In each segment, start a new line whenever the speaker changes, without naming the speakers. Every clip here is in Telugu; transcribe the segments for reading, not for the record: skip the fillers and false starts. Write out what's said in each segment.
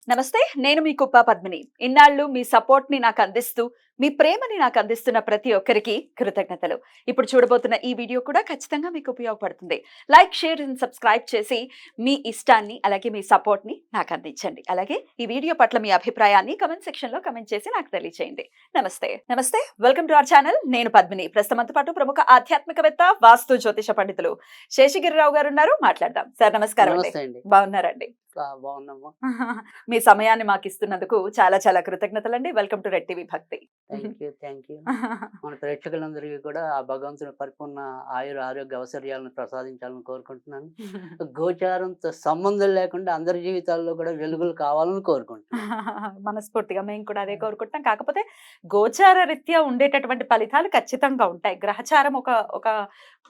నమస్తే, నేను మీ కుప్ప పద్మిని. ఇన్నాళ్ళు మీ సపోర్ట్‌ని నాకందిస్తూ, మీ ప్రేమని నాకందిస్తున్న ప్రతి ఒక్కరికి కృతజ్ఞతలు. ఇప్పుడు చూడబోతున్న ఈ వీడియో కూడా ఖచ్చితంగా మీకు ఉపయోగపడుతుంది. లైక్, షేర్ అండ్ సబ్స్క్రైబ్ చేసి మీ ఇష్టాన్ని అలాగే మీ సపోర్ట్‌ని నాకందించండి. అలాగే ఈ వీడియో పట్ల మీ అభిప్రాయాన్ని కామెంట్ సెక్షన్‌లో కామెంట్ చేసి నాకు తెలియజేయండి. నమస్తే. Welcome to our channel. నేను పద్మిని. ప్రస్తుతంతో పాటు ప్రముఖ ఆధ్యాత్మికవేత్త, వాస్తు జ్యోతిష పండితులు శేషగిరిరావు గారు ఉన్నారు. మాట్లాడదాం. సార్ నమస్కారం అండి.
నమస్తే అండి.
బాగున్నారండి?
బాగున్నామ్మా.
మీ సమయాన్ని మాకు ఇస్తున్నందుకు చాలా చాలా కృతజ్ఞతలండి. వెల్కమ్ టు రెడ్ టీవీ భక్తి.
Thank you. మన ప్రేక్షకులందరికీ కూడా ఆ భగవంతుని పరిపూర్ణ ఆయుర ఆరోగ్య అవసర్యాలను ప్రసాదించాలని కోరుకుంటున్నాను. గోచారంతో సంబంధం లేకుండా అందరి జీవితాల్లో కూడా వెలుగులు కావాలని కోరుకుంటున్నాను.
మనస్ఫూర్తిగా మేము కూడా అదే కోరుకుంటున్నాం. కాకపోతే గోచార రీత్యా ఉండేటటువంటి ఫలితాలు ఖచ్చితంగా ఉంటాయి. గ్రహచారం ఒక ఒక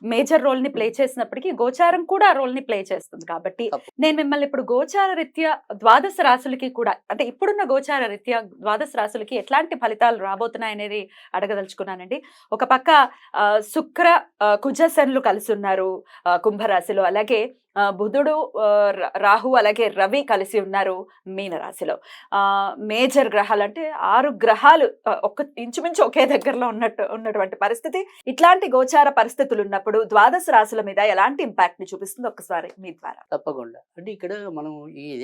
మేజర్ రోల్ ని ప్లే చేసినప్పటికీ గోచారం కూడా ఆ రోల్ ని ప్లే చేస్తుంది. కాబట్టి నేను మిమ్మల్ని ఇప్పుడు గోచార రీత్యా ద్వాదశ రాశులకి కూడా, అంటే ఇప్పుడున్న గోచార రీత్యా ద్వాదశ రాశులకి ఎట్లాంటి ఫలితాలు రాబోతున్నాయి అనేది అడగదలుచుకున్నానండి. ఒక పక్క శుక్ర కుజ శనులు కలిసి ఉన్నారు కుంభరాశిలో. అలాగే బుధుడు, రాహు అలాగే రవి కలిసి ఉన్నారు మీనరాశిలో. మేజర్ గ్రహాలు అంటే 6 గ్రహాలు ఇంచుమించు ఒకే దగ్గరలో ఉన్నటువంటి పరిస్థితి. ఇట్లాంటి గోచార పరిస్థితులు ఉన్నప్పుడు ద్వాదశ రాశుల మీద ఎలాంటి ఇంపాక్ట్ ని చూపిస్తుంది ఒక్కసారి మీ ద్వారా?
తప్పకుండా. అంటే ఇక్కడ మనం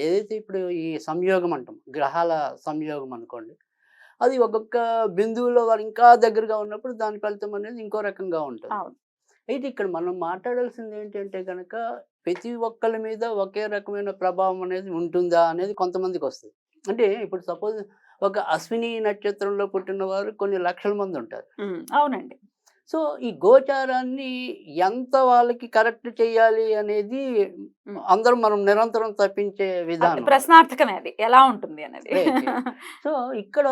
ఏదైతే ఇప్పుడు ఈ సంయోగం అంటాం, గ్రహాల సంయోగం అనుకోండి, అది ఒక్కొక్క బిందువులో వారు ఇంకా దగ్గరగా ఉన్నప్పుడు దాని ఫలితం అనేది ఇంకో రకంగా ఉంటుంది. అయితే ఇక్కడ మనం మాట్లాడాల్సింది ఏంటంటే కనుక ప్రతి ఒక్కరి మీద ఒకే రకమైన ప్రభావం అనేది ఉంటుందా అనేది కొంతమందికి వస్తుంది. అంటే ఇప్పుడు సపోజ్ ఒక అశ్విని నక్షత్రంలో పుట్టిన వారు కొన్ని లక్షల మంది ఉంటారు.
అవునండి.
సో ఈ గోచారాన్ని ఎంత వాళ్ళకి కరెక్ట్ చేయాలి అనేది అందరం మనం నిరంతరం తప్పించే విధానం,
ప్రశ్నార్థకమే అది ఎలా ఉంటుంది అనేది.
సో ఇక్కడ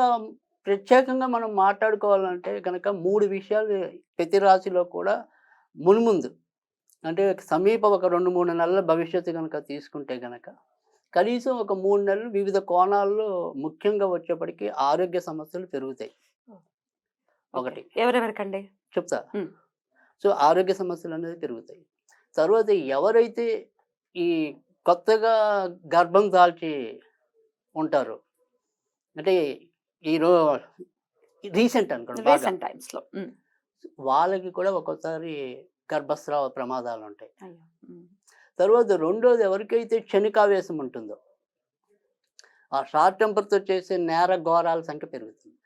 ప్రత్యేకంగా మనం మాట్లాడుకోవాలంటే కనుక 3 విషయాలు ప్రతి రాశిలో కూడా మున్ముందు, అంటే సమీప ఒక 2-3 నెలల భవిష్యత్తు కనుక తీసుకుంటే కనుక కనీసం ఒక 3 నెలలు వివిధ కోణాల్లో ముఖ్యంగా వచ్చేప్పటికీ ఆరోగ్య సమస్యలు పెరుగుతాయి. ఒకటి
ఎవరెవరికండి
చెప్తా. సో ఆరోగ్య సమస్యలు అనేది పెరుగుతాయి. తర్వాత ఎవరైతే ఈ కొత్తగా గర్భం దాల్చి ఉంటారో, అంటే రీసెంట్ అనుకోండి, వాళ్ళకి కూడా ఒక్కోసారి గర్భస్రావ ప్రమాదాలు ఉంటాయి. తర్వాత రెండోది, ఎవరికైతే క్షణికావేశం ఉంటుందో ఆ షార్ట్ టెంపర్తో చేసే నేర ఘోరాల సంఖ్య పెరుగుతుంది.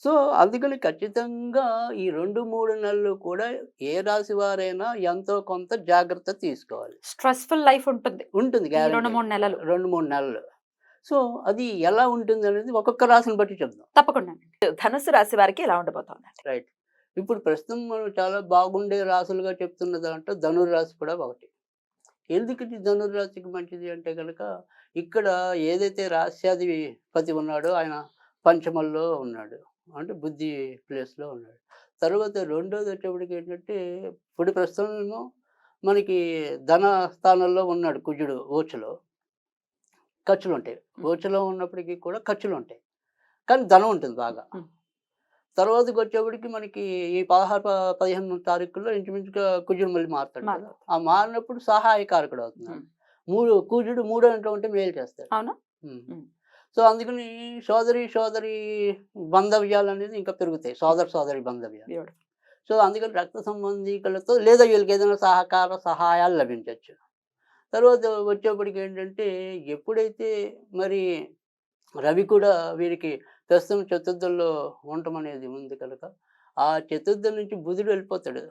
సో అందుకని ఖచ్చితంగా ఈ 2-3 నెలలు కూడా ఏ రాశి వారైనా ఎంతో కొంత జాగ్రత్త తీసుకోవాలి.
స్ట్రెస్ఫుల్ లైఫ్ ఉంటుంది 2-3 నెలలు.
2-3 నెలలు. సో అది ఎలా ఉంటుంది అనేది ఒక్కొక్క రాశిని బట్టి చెప్దాం.
తప్పకుండా. ధనుసు రాశి వారికి ఎలా ఉండబోతోంది?
రైట్. ఇప్పుడు ప్రస్తుతం మనం చాలా బాగుండే రాశులుగా చెప్తున్న దాంట్లో ధనుర్రాశి కూడా ఒకటి. ఎందుకు ఇది ధనుర్రాశికి మంచిది అంటే కనుక, ఇక్కడ ఏదైతే రాశ్యాధిపతి ఉన్నాడో ఆయన పంచమంలో ఉన్నాడు, అంటే బుద్ధి ప్లేస్లో ఉన్నాడు. తర్వాత రెండోది వచ్చేప్పటికి ఏంటంటే, ఇప్పుడు ప్రస్తుతం మనకి ధన స్థానంలో ఉన్నాడు కుజుడు ఓచలో. ఖర్చులు ఉంటాయి. ఓచలో ఉన్నప్పటికీ కూడా ఖర్చులు ఉంటాయి, కానీ ధనం ఉంటుంది బాగా. తర్వాతకి వచ్చేప్పటికి మనకి ఈ 16-15 తారీఖుల్లో ఇంచుమించుగా కుజుడు మళ్ళీ మారుతాడు కదా. ఆ మారినప్పుడు సహాయకారకుడు అవుతున్నాడు. కుజుడు 3 ఇంట్లో ఉంటే మేలు చేస్తాడు.
అవునా?
సో అందుకని సోదరి బంధవ్యాలు అనేది ఇంకా పెరుగుతాయి, సోదరి బంధవ్యాలు. సో అందుకని రక్త సంబంధికులతో లేదా వీళ్ళకి ఏదైనా సహాయాలు లభించవచ్చు. తర్వాత వచ్చేప్పటికి ఏంటంటే, ఎప్పుడైతే మరి రవి కూడా వీరికి ప్రస్తుతం చతుర్థంలో ఉండటం అనేది ఉంది కనుక, ఆ చతుర్థం నుంచి బుధుడు వెళ్ళిపోతాడు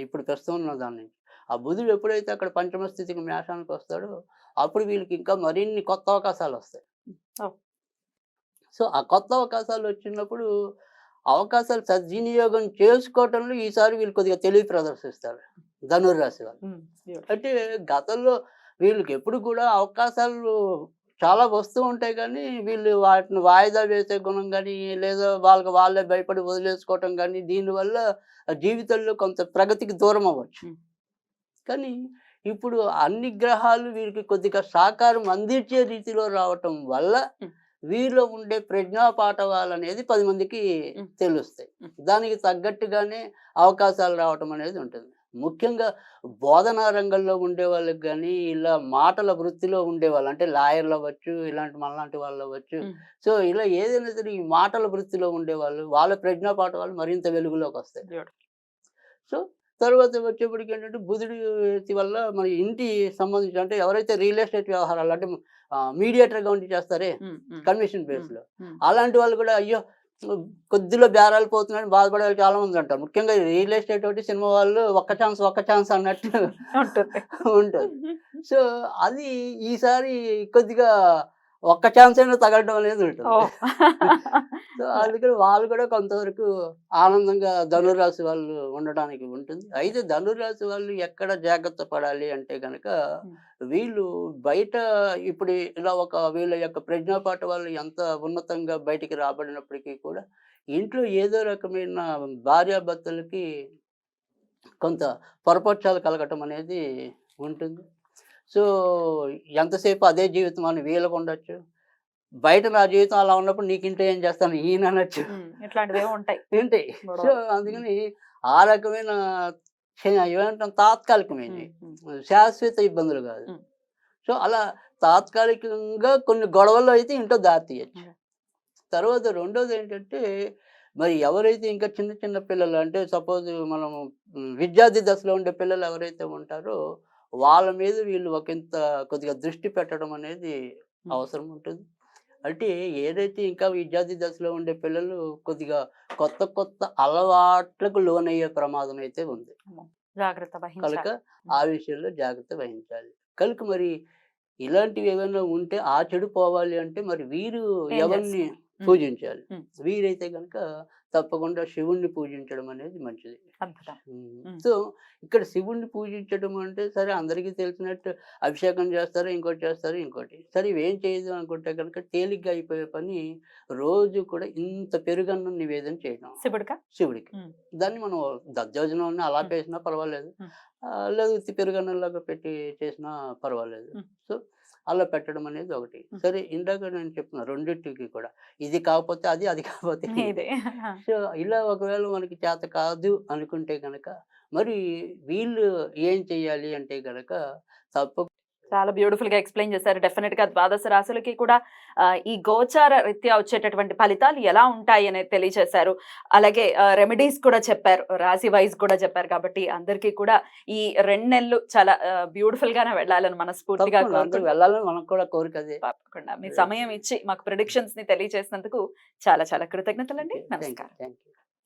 ఇప్పుడు ప్రస్తుతం ఉన్న దాని నుంచి. ఆ బుధుడు ఎప్పుడైతే అక్కడ పంచమ స్థితికి మేషానికి వస్తాడో అప్పుడు వీళ్ళకి ఇంకా మరిన్ని కొత్త అవకాశాలు వస్తాయి. సో ఆ కొత్త అవకాశాలు వచ్చినప్పుడు అవకాశాలు సద్వినియోగం చేసుకోవటంలో ఈసారి వీళ్ళు కొద్దిగా తెలివి ప్రదర్శిస్తారు ధనుర్రాశి వాళ్ళు. అంటే గతంలో వీళ్ళకి ఎప్పుడు కూడా అవకాశాలు చాలా వస్తూ ఉంటాయి, కానీ వీళ్ళు వాటిని వాయిదా వేసే గుణం కానీ, లేదా వాళ్ళే భయపడి వదిలేసుకోవటం కానీ, దీనివల్ల జీవితంలో కొంత ప్రగతికి దూరం అవ్వచ్చు. కానీ ఇప్పుడు అన్ని గ్రహాలు వీరికి కొద్దిగా సహకారం అందించే రీతిలో రావటం వల్ల వీరిలో ఉండే ప్రజ్ఞాపాఠవాలు అనేది 10 మందికి తెలుస్తాయి. దానికి తగ్గట్టుగానే అవకాశాలు రావటం అనేది ఉంటుంది. ముఖ్యంగా బోధనా రంగంలో ఉండే వాళ్ళకి కానీ ఇలా మాటల వృత్తిలో ఉండేవాళ్ళు అంటే లాయర్లు అవ్వచ్చు, ఇలాంటి మనలాంటి వాళ్ళు అవ్వచ్చు.
ఉమ్,
సో ఇలా ఏదైనా సరే ఈ మాటల వృత్తిలో ఉండేవాళ్ళు వాళ్ళ ప్రజ్ఞా పాఠవాలు మరింత వెలుగులోకి వస్తాయి.
beautiful.
సో తర్వాత వచ్చేప్పటికి ఏంటంటే బుధుడి రీతి వల్ల మన ఇంటి సంబంధించి అంటే ఎవరైతే రియల్ ఎస్టేట్ వ్యవహారాలు అంటే మీడియేటర్గా ఉండి చేస్తారే
ఉమ్, ఉమ్,
కమిషన్
ఉమ్,
బేస్లో,
ఉమ్,
అలాంటి వాళ్ళు కూడా అయ్యో కొద్దిలో బేరాలు పోతున్నాడని బాధపడే వాళ్ళు చాలా మంది ఉంటారు. ముఖ్యంగా రియల్ ఎస్టేట్ ఒకటి సినిమా వాళ్ళు ఒక్క ఛాన్స్ అన్నట్టు
ఉంటుంది.
ఉంటుంది. సో అది ఈసారి కొద్దిగా ఒక్క ఛాన్స్ అయినా తగలడం అనేది ఉంటుంది.
ఓ
సో అందుకని వాళ్ళు కూడా కొంతవరకు ఆనందంగా ధనురాశి వాళ్ళు ఉండడానికి ఉంటుంది. అయితే ధనురాశి వాళ్ళు ఎక్కడ జాగ్రత్త పడాలి అంటే గనక వీళ్ళు బయట ఇప్పుడు ఇలా ఒక వీళ్ళ యొక్క ప్రజ్ఞాపాఠ వాళ్ళు ఎంత ఉన్నతంగా బయటికి రాబడినప్పటికీ కూడా ఇంట్లో ఏదో రకమైన భార్యాభర్తలకి కొంత పొరపక్షాలు కలగటం అనేది ఉంటుంది. సో ఎంతసేపు అదే జీవితం అని వీళ్ళకు ఉండొచ్చు. బయట నా జీవితం అలా ఉన్నప్పుడు నీకు ఇంట్లో ఏం చేస్తాను ఈయన అనొచ్చు.
ఇట్లాంటివి ఉంటాయి.
ఏంటి సో అందుకని ఆ రకమైన ఏమంటాం తాత్కాలికమైనవి, శాశ్వత ఇబ్బందులు కాదు.
ఉమ్.
సో అలా తాత్కాలికంగా కొన్ని గొడవల్లో అయితే ఇంట్లో దారి తీయచ్చు. తర్వాత రెండోది ఏంటంటే మరి ఎవరైతే ఇంకా చిన్న చిన్న పిల్లలు అంటే సపోజ్ మనం విద్యార్థి దశలో ఉండే పిల్లలు ఎవరైతే ఉంటారో వాళ్ళ మీద వీళ్ళు ఒకంత కొద్దిగా దృష్టి పెట్టడం అనేది అవసరం ఉంటుంది. అంటే ఏదైతే ఇంకా విద్యార్థి దశలో ఉండే పిల్లలు కొద్దిగా కొత్త కొత్త అలవాట్లకు లోనయ్యే ప్రమాదం అయితే ఉంది.
జాగ్రత్త
కనుక
వహించాలి.
ఆ విషయంలో జాగ్రత్త వహించాలి. కనుక మరి ఇలాంటివి ఏమైనా ఉంటే ఆ చెడు పోవాలి అంటే మరి వీరు
ఏం
ఎవరిని
చేస్తారు?
పూజించాలి?
ఉమ్.
వీరైతే కనుక తప్పకుండా శివుణ్ణి పూజించడం అనేది మంచిది.
అద్భుతం.
సో ఇక్కడ శివుణ్ణి పూజించడం అంటే సరే అందరికీ తెలిసినట్టు అభిషేకం చేస్తారు, ఇంకోటి సరే ఇవేం చేయదు అనుకుంటే కనుక తేలిగ్గా అయిపోయే పని రోజు కూడా ఇంత పెరుగన్నం నివేదన చేయడం శివుడికి. దాన్ని మనం దద్దోజనం అలా వేసినా పర్వాలేదు, లేదు ఉత్తి పెరుగన్నంలాగా పెట్టి చేసినా పర్వాలేదు. సో అలా పెట్టడం అనేది ఒకటి. సరే ఇందాక నేను చెప్తున్నా రెండింటికి కూడా ఇది కాకపోతే అది, అది కాకపోతే ఇది. సో ఇలా ఒకవేళ మనకి చేత కాదు అనుకుంటే కనుక మరి వీళ్ళు ఏం చెయ్యాలి అంటే కనుక తప్ప
చాలా బ్యూటిఫుల్ గా ఎక్స్ప్లెయిన్ చేశారు. డెఫినెట్ గా ద్వాదశ రాశులకి కూడా ఈ గోచార రీత్యా వచ్చేటటువంటి ఫలితాలు ఎలా ఉంటాయి అనేది తెలియజేశారు. అలాగే రెమెడీస్ కూడా చెప్పారు, రాశి వైజ్ కూడా చెప్పారు. కాబట్టి అందరికీ కూడా ఈ 2 నెలలు చాలా బ్యూటిఫుల్ గానే వెళ్ళాలని మనస్ఫూర్తిగా
వెళ్ళాలని మనకు కూడా కోరిక.
తప్పకుండా మీ సమయం ఇచ్చి మాకు ప్రిడిక్షన్స్ ని తెలియజేసినందుకు చాలా చాలా కృతజ్ఞతలండి. నమస్కారం.
Thank you.